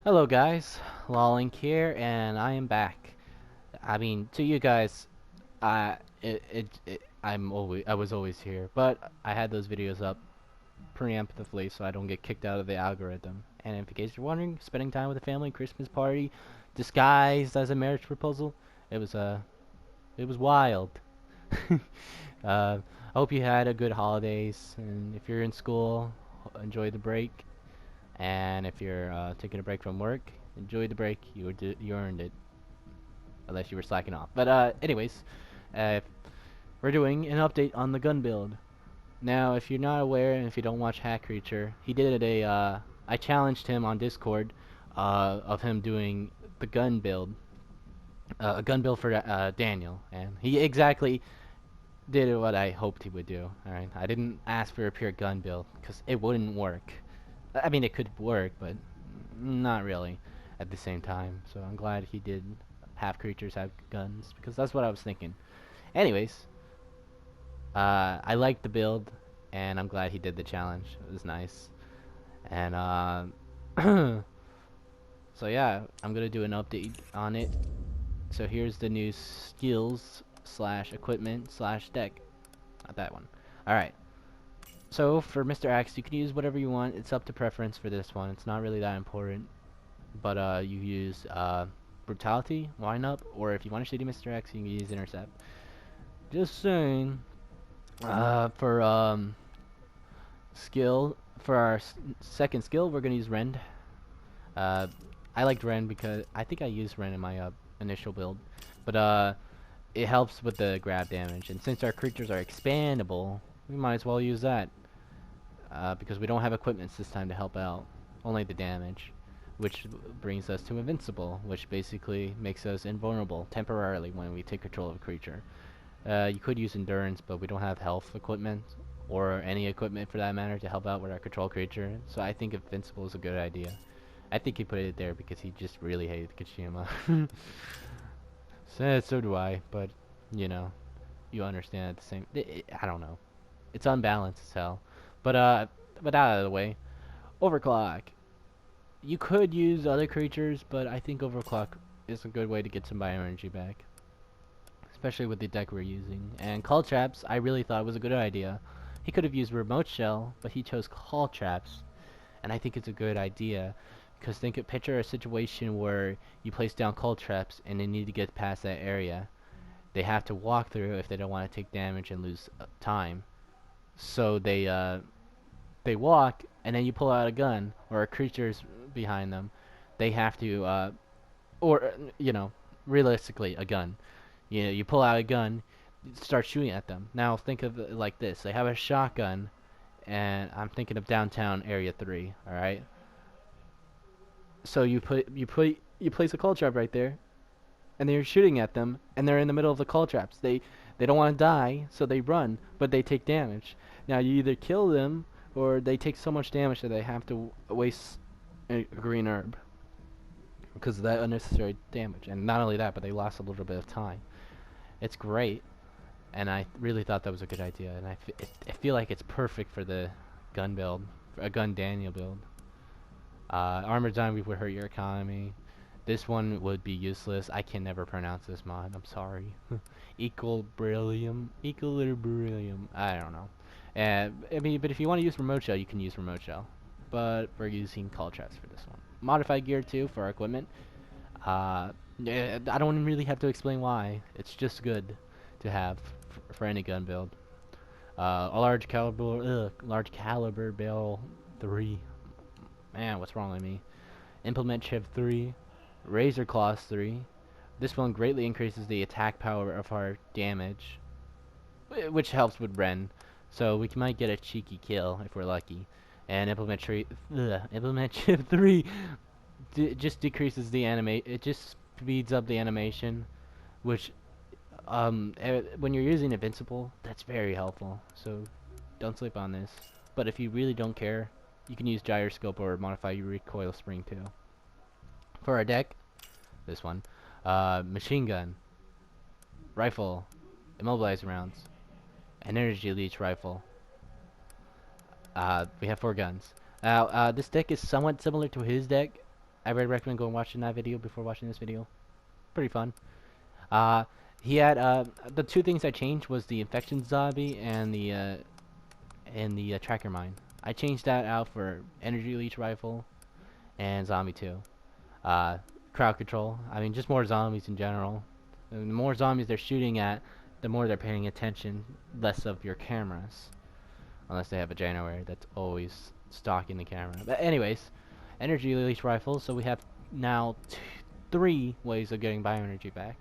Hello guys, Lawlink here, and I am back. I mean, to you guys, I was always here, but I had those videos up preemptively so I don't get kicked out of the algorithm. And in case you're wondering, spending time with the family, Christmas party, disguised as a marriage proposal, it was it was wild. I hope you had a good holidays, and if you're in school, enjoy the break. And if you're taking a break from work, enjoy the break. You earned it, unless you were slacking off. But anyways, uh, we're doing an update on the gun build. Now, if you're not aware and if you don't watch Hack Creature, he did a. I challenged him on Discord of him doing the gun build, a gun build for Daniel, and he exactly did what I hoped he would do. All right, I didn't ask for a pure gun build because it wouldn't work. I mean, it could work, but not really at the same time. So I'm glad he did have creatures have guns because that's what I was thinking. Anyways, I liked the build, and I'm glad he did the challenge. It was nice. And so yeah, I'm gonna do an update on it. So here's the new skills slash equipment slash deck. Not that one. All right. So for Mr. Axe, you can use whatever you want. It's up to preference for this one. It's not really that important. But you use brutality, line up, or if you want to shitty Mr. X, you can use intercept. Just saying. For skill, for our second skill, we're gonna use Rend. Uh, I liked Rend because I think I used Rend in my initial build, but it helps with the grab damage, and since our creatures are expandable, we might as well use that. Because we don't have equipments this time to help out, only the damage. Which brings us to Invincible, which basically makes us invulnerable temporarily when we take control of a creature. You could use Endurance, but we don't have health equipment, or any equipment for that matter, to help out with our control creature, so I think Invincible is a good idea. I think he put it there because he just really hated Kachima. So do I, but, you know, you understand at the same... I don't know. It's unbalanced as hell. But out of the way. Overclock. You could use other creatures, but I think Overclock is a good way to get some bioenergy back. Especially with the deck we're using. And Call Traps, I really thought was a good idea. He could have used Remote Shell, but he chose Call Traps. And I think it's a good idea. Because picture a situation where you place down Call Traps and they need to get past that area. They have to walk through if they don't want to take damage and lose time. So they walk, and then you pull out a gun, or a creature's behind them. They have to, or you know, realistically, a gun. You know, you pull out a gun, start shooting at them. Now think of it like this: they have a shotgun, and I'm thinking of downtown area 3. All right. So you place a call trap right there, and they're shooting at them, and they're in the middle of the call traps. They don't want to die, so they run, but they take damage. Now you either kill them or they take so much damage that they have to waste a green herb because of that unnecessary damage. And not only that, but they lost a little bit of time. It's great, and I really thought that was a good idea. And I feel like it's perfect for the gun build, for a gun Daniel build. Armored zombie would hurt your economy. This one would be useless. I can never pronounce this mod. I'm sorry. Equilibrium. I don't know. I mean, but if you want to use remote shell, you can use remote shell. But we're using call traps for this one. Modified gear too for our equipment. Yeah, I don't really have to explain why. It's just good to have for any gun build. A large caliber barrel 3. Man, what's wrong with me? Implement Chiv 3. Razor Claws 3. This one greatly increases the attack power of our damage, which helps with Ren. So we might get a cheeky kill if we're lucky. And Implement Chip 3 just decreases the animate. It just speeds up the animation, which when you're using Invincible, that's very helpful. So don't sleep on this. But if you really don't care, you can use Gyroscope or modify your recoil spring too. For our deck, this one, machine gun, rifle, immobilized rounds, an energy leech rifle. We have 4 guns. Now, this deck is somewhat similar to his deck, I would recommend going watching that video before watching this video. Pretty fun. Uh, he had the two things I changed was the infection zombie and the tracker mine. I changed that out for energy leech rifle and zombie 2. Crowd control. I mean, just more zombies in general. And the more zombies they're shooting at, the more they're paying attention, less of your cameras. Unless they have a January that's always stalking the camera. But anyways, energy leech rifle. So we have now 3 ways of getting bioenergy back.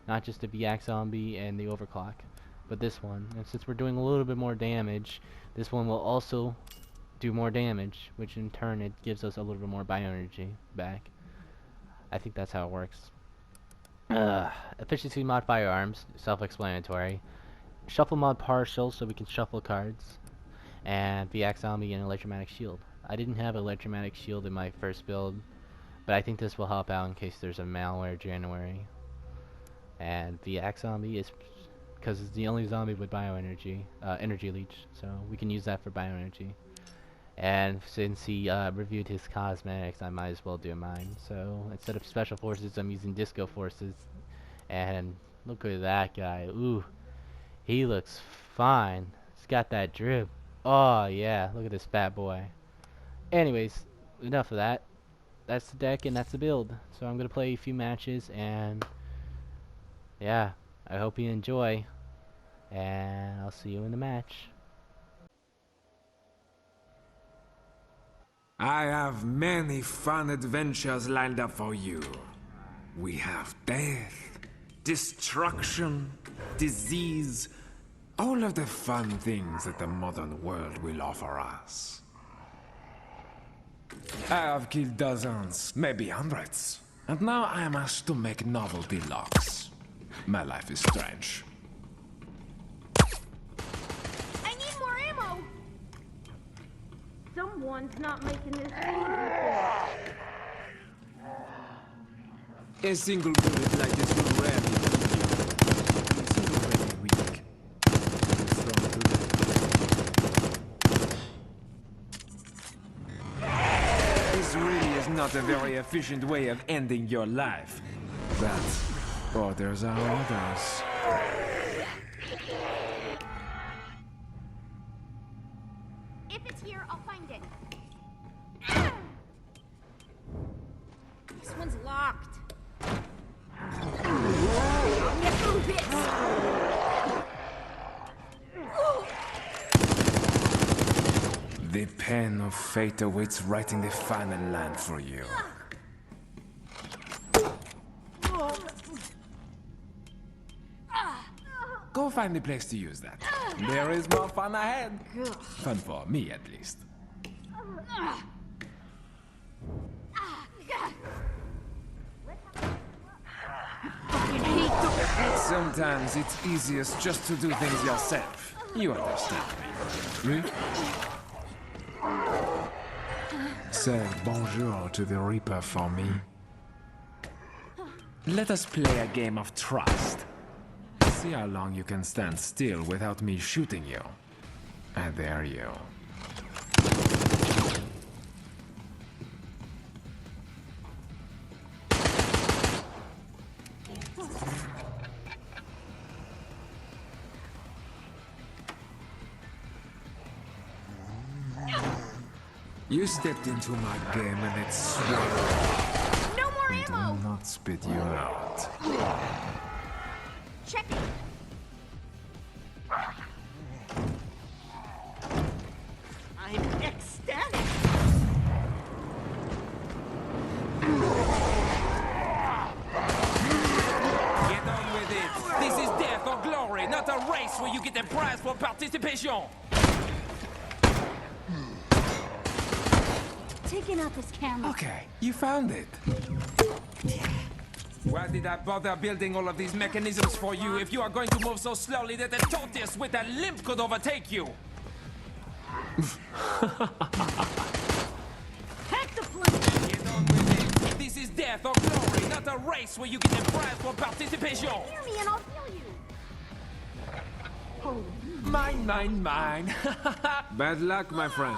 Not just the VX zombie and the overclock, but this one. And since we're doing a little bit more damage, this one will also do more damage, which in turn it gives us a little bit more bioenergy back. I think that's how it works. Efficiency mod firearms, self-explanatory. Shuffle mod partial, so we can shuffle cards. And VX zombie and electromagnetic shield. I didn't have electromagnetic shield in my first build, but I think this will help out in case there's a malware January. And VX zombie is because it's the only zombie with bioenergy, energy leech, so we can use that for bioenergy. And since he reviewed his cosmetics, I might as well do mine. So instead of special forces, I'm using disco forces. And look at that guy. Ooh, he looks fine. He's got that drip. Oh yeah, look at this fat boy. Anyways, enough of that. That's the deck and that's the build. So I'm gonna play a few matches and yeah, I hope you enjoy. And I'll see you in the match. I have many fun adventures lined up for you. We have death, destruction, disease, all of the fun things that the modern world will offer us. I have killed dozens, maybe hundreds, and now I am asked to make novelty locks. My life is strange. Someone's not making this easy. A single bullet like this will rarely kill you. It's already weak. This really is not a very efficient way of ending your life. But orders are orders. If it's here, I'll find it. This one's locked. Get through this. The pen of fate awaits writing the final line for you. Go find a place to use that. There is more fun ahead. Fun for me, at least. Sometimes it's easiest just to do things yourself. You understand me. Say bonjour to the Reaper for me. Let us play a game of trust. See how long you can stand still without me shooting you. I dare you. You stepped into my game and it's swallowed. No more It ammo! will not spit you out. Check it! I'm ecstatic! Get on with it! This is death or glory, not a race where you get a prize for participation! Taking out this camera. Okay, you found it. Why did I bother building all of these mechanisms for you if you are going to move so slowly that a tortoise with a limp could overtake you? Hack the plane! Get on with it. This is death or glory, not a race where you get a prize for participation. Hear me and I'll heal you. Mine, mine, mine. Bad luck, my friend.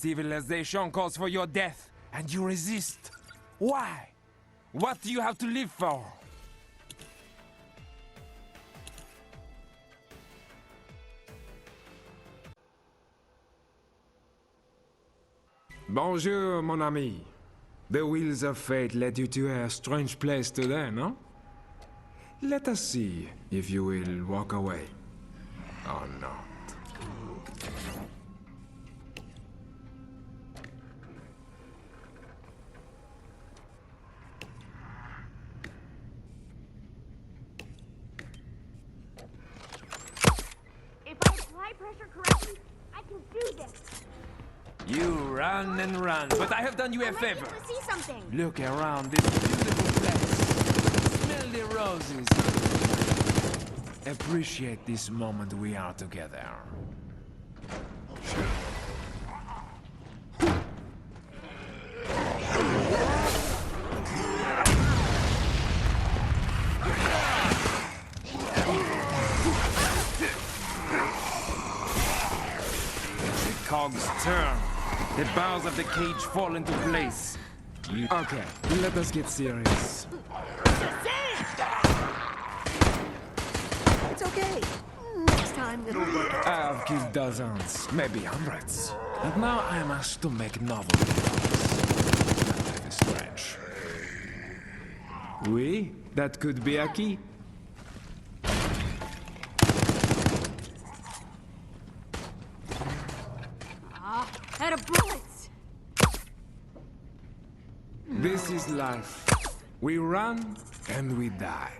Civilization calls for your death, and you resist. Why? What do you have to live for? Bonjour, mon ami. The wheels of fate led you to a strange place today, no? Let us see if you will walk away or not. If I apply pressure correctly, I can do this. You run and run, but I have done you a I might be favor. able to see something. Look around this beautiful place. Smell the roses. Appreciate this moment we are together. The cogs turn. The bars of the cage fall into place. Okay, let us get serious. It's okay. Next time it'll work. I have killed dozens, maybe hundreds. And now I am asked to make novel deals. That is strange. Oui, that could be a key. Out of bullets. This is life. We run and we die.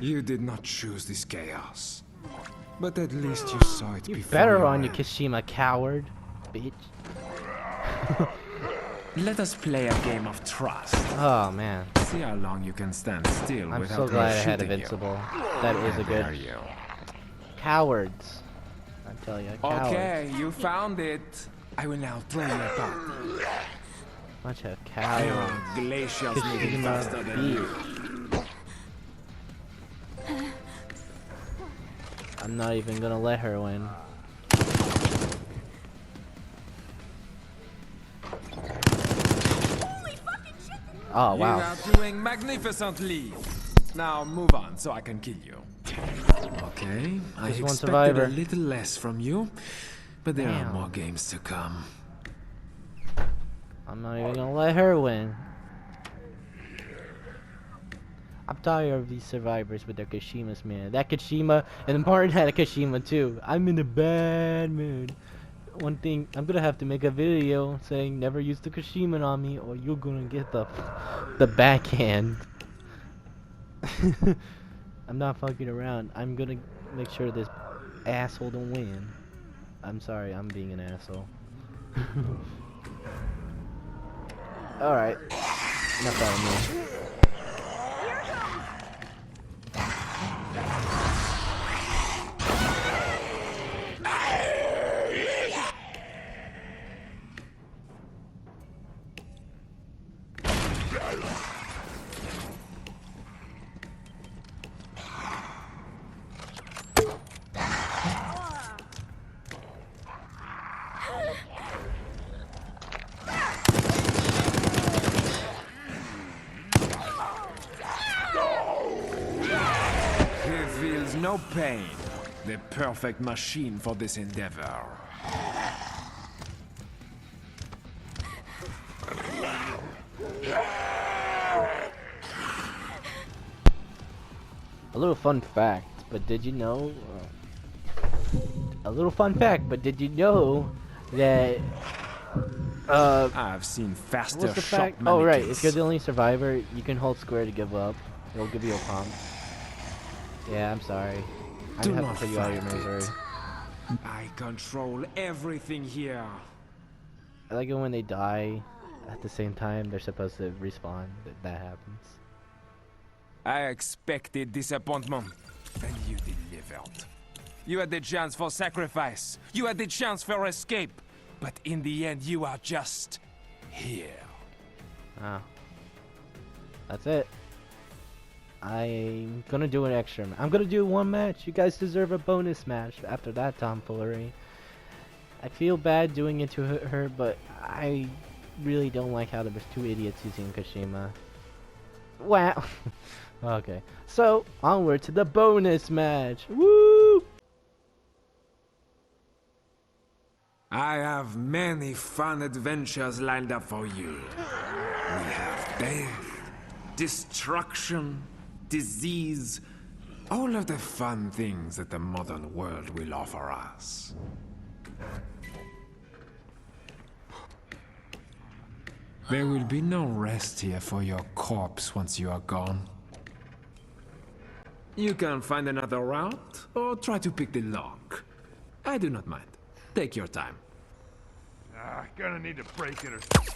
You did not choose this chaos. But at least you saw it You before. better you on you, ran. Kashima coward, bitch. Let us play a game of trust. Oh man, See how long you can stand still I'm without so me glad I had shooting you. Invincible. That is a There good you. cowards. I tell you, cowards. Okay, you found it. I will now throw you apart. Bunch of There cowards. are glaciers moving Kashima faster than you. beat. I'm not even gonna let her win. Oh You wow. are doing magnificently. Now move on so I can kill you. Okay, I Just one expected survivor. a little less from you, but there Damn. are more games to come. I'm not even gonna let her win. I'm tired of these survivors with their Kashimas, man. That Kashima, and Martin had a Kashima too. I'm in a bad mood. One thing, I'm gonna have to make a video saying never use the Kashima on me or you're gonna get the backhand. I'm not fucking around. I'm gonna make sure this asshole don't win. I'm sorry, I'm being an asshole. Alright. Enough out of me. He feels no pain. The perfect machine for this endeavor. A little fun fact, but did you know? A little fun fact, but did you know that? I've seen faster What's the shot fact? Oh right, mannequins. if you're the only survivor, you can hold square to give up. It'll give you a pump. Yeah, I'm sorry. I'm Do gonna not have to put you out of your fight misery. it. I control everything here. I like it when they die at the same time they're supposed to respawn. That happens. I expected disappointment, and you delivered. You had the chance for sacrifice. You had the chance for escape. But in the end, you are just here. Oh. That's it. I'm gonna do an extra. I'm gonna do one match. You guys deserve a bonus match after that tomfoolery. I feel bad doing it to her, but I really don't like how there was two idiots using Kashima. Wow. Okay, so onward to the bonus match. Woo! I have many fun adventures lined up for you. We have death, destruction, disease, all of the fun things that the modern world will offer us. There will be no rest here for your corpse once you are gone. You can find another route, or try to pick the lock. I do not mind. Take your time. Gonna need to break it or something.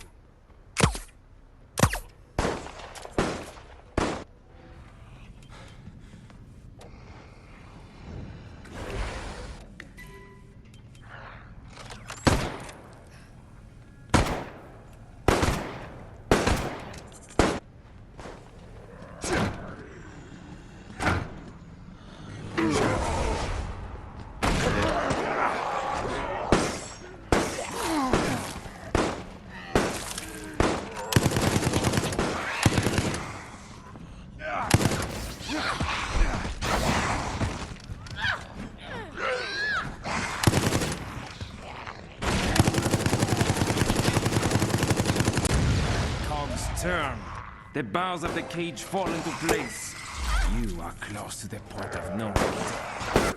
Turn. The bars of the cage fall into place. You are close to the point of no return.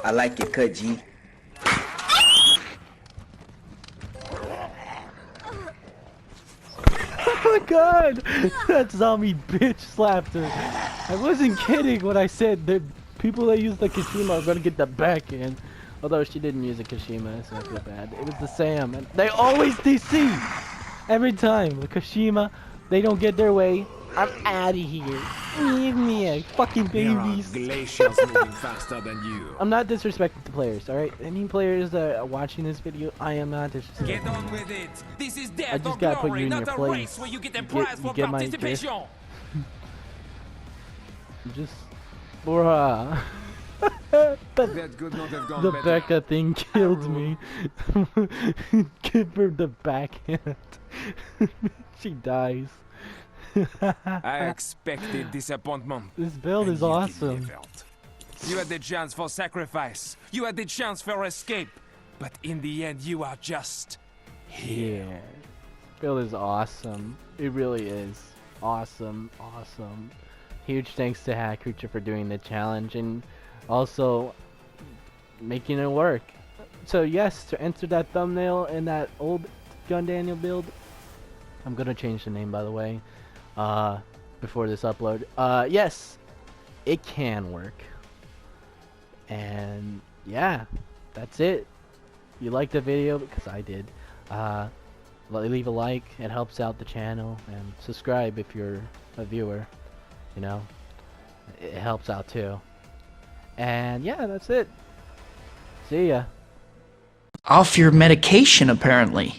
I like your cut, G. Oh my god! That zombie bitch slapped her. I wasn't kidding when I said that people that use the Kashima are gonna get the backhand. Although she didn't use a Kashima, so I feel bad. It was the Sam, and they always DC! Every time, the Kashima, they don't get their way. I'm out of here. Leave me a fucking There are babies. glaciers moving faster than you. I'm not disrespecting the players, alright? Any players that are watching this video, I am not disrespecting. Get on with it. This is I death just or gotta put glory, you in not your a place. race where you get a You prize for get my drift? participation. Just, bruh. That could not have gone The better. Becca thing killed me. Give her the backhand. She dies. I expected disappointment. This build and is you awesome. delivered. You had the chance for sacrifice. You had the chance for escape. But in the end, you are just here. Yeah. Build is awesome. It really is. Awesome. Awesome. Huge thanks to Hat Creature for doing the challenge and also making it work. So yes, to enter that thumbnail in that old Gun Daniel build, I'm gonna change the name by the way, before this upload. Yes, it can work. And yeah, that's it. If you liked the video, because I did, leave a like. It helps out the channel, and subscribe if you're a viewer. You know, it helps out too. And yeah, that's it. See ya. Off your medication, apparently.